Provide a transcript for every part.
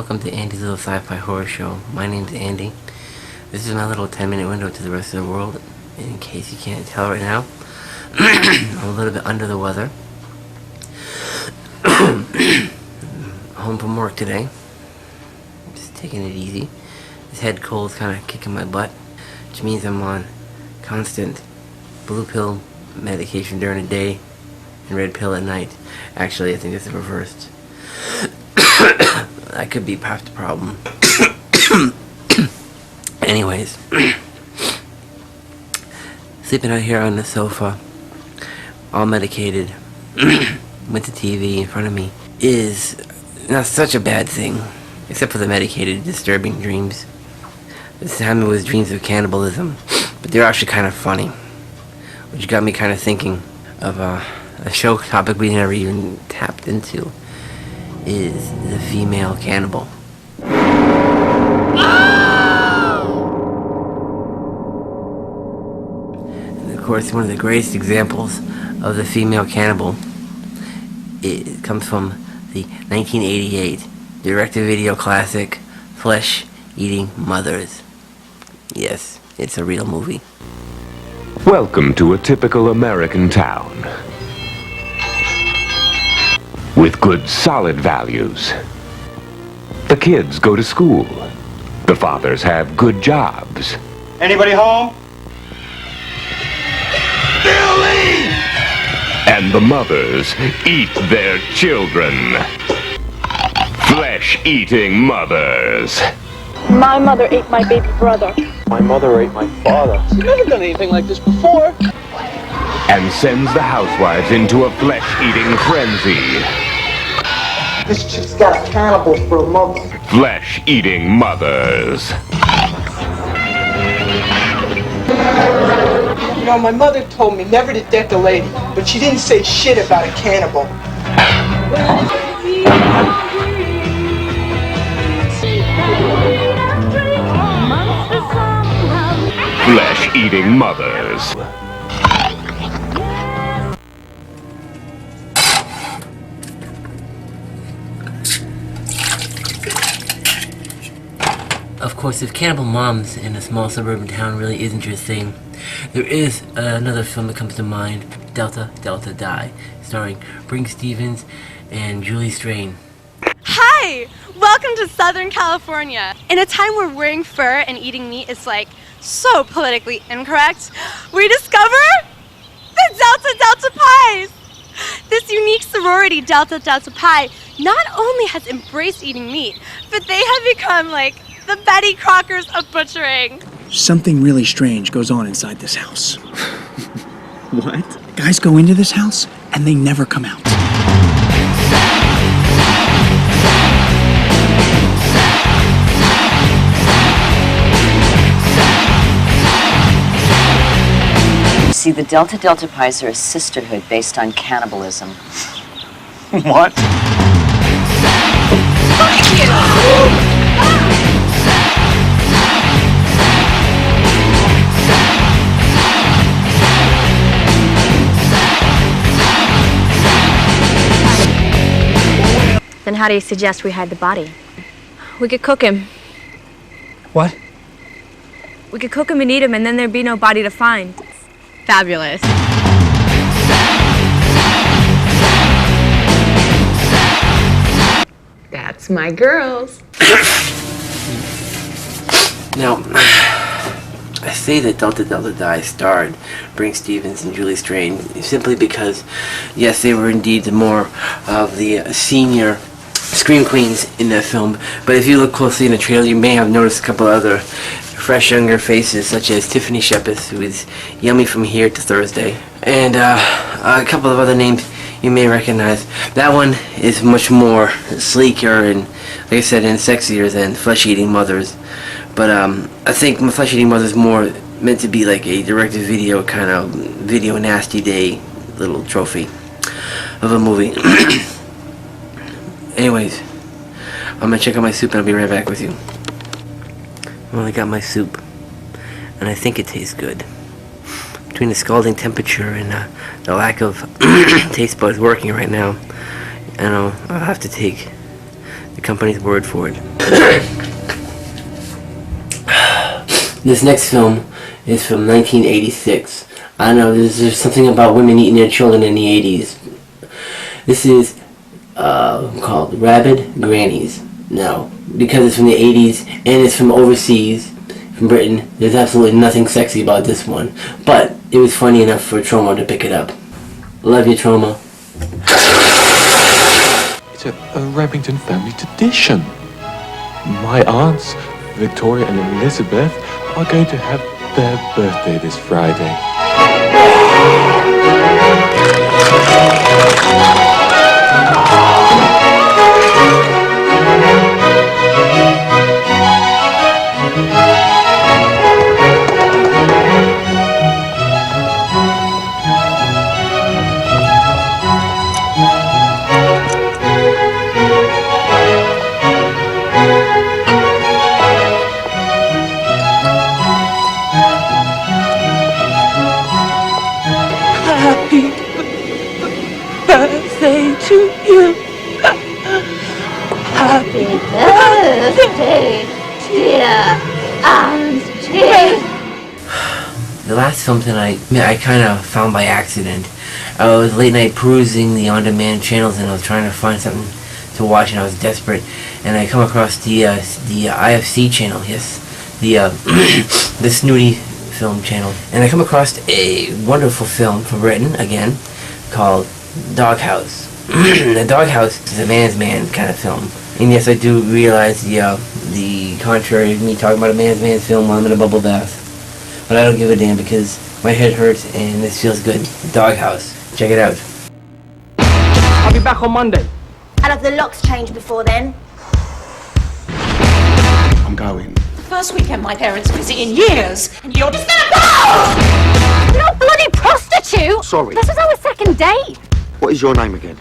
welcome to Andy's Little Sci-Fi Horror Show. My name's Andy. This is my little 10-minute window to the rest of the world. In case you can't tell right now, I'm a little bit under the weather. Home from work today. Just taking it easy. This head cold's kind of kicking my butt, which means I'm on constant blue pill medication during the day and red pill at night. Actually, I think it's reversed. That could be half the problem. Anyways, sleeping out here on the sofa, all medicated, with the TV in front of me, is not such a bad thing, except for the medicated, disturbing dreams. This time it was dreams of cannibalism, but they're actually kind of funny, which got me kind of thinking of a show topic we never even tapped into, is the female cannibal. And of course, one of the greatest examples of the female cannibal, it comes from the 1988 direct-to-video classic Flesh Eating Mothers. Yes, it's a real movie. Welcome to a typical American town with good, solid values. The kids go to school. The fathers have good jobs. Anybody home? Billy! And the mothers eat their children. Flesh-eating mothers. My mother ate my baby brother. My mother ate my father. She's never done anything like this before. And sends the housewives into a flesh-eating frenzy. This chick's got a cannibal for a mother. Flesh-eating mothers. You know, my mother told me never to deck a lady, but she didn't say shit about a cannibal. Flesh-eating mothers. Of course, if Campbell Moms in a small suburban town really isn't your thing, there is another film that comes to mind, Delta, Delta, Die, starring Brinke Stevens and Julie Strain. Hi! Welcome to Southern California. In a time where wearing fur and eating meat is like so politically incorrect, we discover the Delta Delta Pies! This unique sorority, Delta Delta Pi, not only has embraced eating meat, but they have become like the Betty Crockers of butchering. Something really strange goes on inside this house. What? Guys go into this house and they never come out. See, the Delta Delta Pies are a sisterhood based on cannibalism. What? Thank you! Then how do you suggest we hide the body? We could cook him. What? We could cook him and eat him, and then there'd be no body to find. Fabulous. That's my girls. Now, I say that Delta Delta Die starred Brinke Stevens and Julie Strain simply because, yes, they were indeed the more of the senior scream queens in that film, but if you look closely in the trailer, you may have noticed a couple other fresh younger faces, such as Tiffany Shepis, who is Yummy from Here to Thursday, and a couple of other names you may recognize. That one is much more sleeker and, like I said, and sexier than Flesh Eating Mothers. But I think Flesh Eating Mothers is more meant to be like a direct-to-video kind of video nasty day little trophy of a movie. Anyways, I'm gonna check out my soup and I'll be right back with you. Well, I got my soup, and I think it tastes good. Between the scalding temperature and the lack of taste buds working right now, I know I'll have to take the company's word for it. This next film is from 1986. I don't know, there's something about women eating their children in the 80s. This is called Rabid Grannies. Now, because it's from the 80s and it's from overseas, from Britain, there's absolutely nothing sexy about this one. But it was funny enough for Tromo to pick it up. Love you, Tromo. It's a Remington family tradition. My aunts, Victoria and Elizabeth, are going to have their birthday this Friday. Happy birthday to you. Happy birthday, dear Auntie. The last film tonight, I kind of found by accident. I was late night perusing the on-demand channels and I was trying to find something to watch and I was desperate. And I come across the IFC channel, yes, the snooty film channel. And I come across a wonderful film from Britain, again, called Doghouse. The Doghouse is a man's man kind of film. And yes, I do realize the contrary of me talking about a man's film while I'm in a bubble bath. But I don't give a damn because my head hurts and this feels good. Doghouse. Check it out. I'll be back on Monday. And have the locks changed before then? I'm going. First weekend my parents visit in years, and you're just gonna go! You're not a bloody prostitute! Sorry. This is our second date. What is your name again?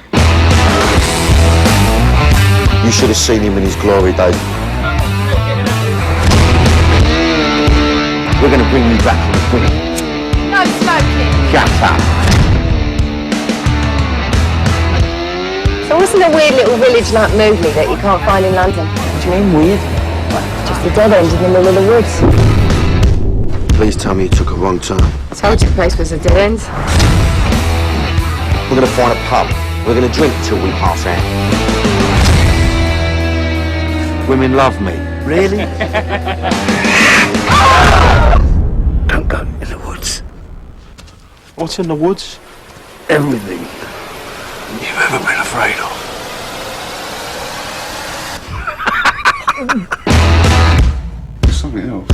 You should have seen him in his glory days. We're gonna bring you back to the queen. No smoking. Shut up. So wasn't a weird little village like Moodley that you can't find in London? What do you mean weird? Just a dead end in the middle of the woods. Please tell me you took a wrong turn. I told you the place was a dead end. We're gonna find a pub. We're gonna drink till we pass out. Women love me. Really? Don't go in the woods. What's in the woods? Everything you've ever been afraid of. There's something else.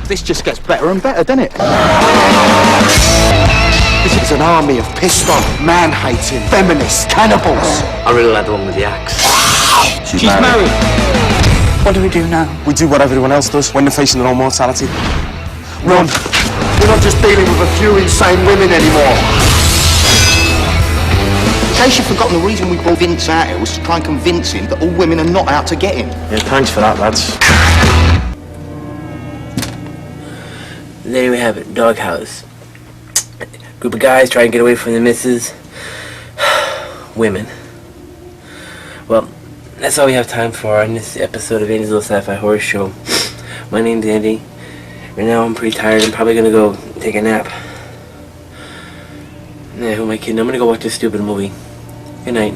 This just gets better and better, doesn't it? This is an army of pissed off, man-hating, feminists, cannibals. I really like the one with the axe. She's married. What do we do now? We do what everyone else does when they're facing their own mortality. Run. We're not just dealing with a few insane women anymore. In case you've forgotten, the reason we brought Vince out here was to try and convince him that all women are not out to get him. Yeah, thanks for that, lads. There we have it, Doghouse. Group of guys trying to get away from the missus. Women. Well, that's all we have time for on this episode of Andy's Little Sci-Fi Horror Show. My name's Andy. Right now I'm pretty tired. I'm probably gonna go take a nap. Yeah, who am I kidding? I'm gonna go watch this stupid movie. Good night.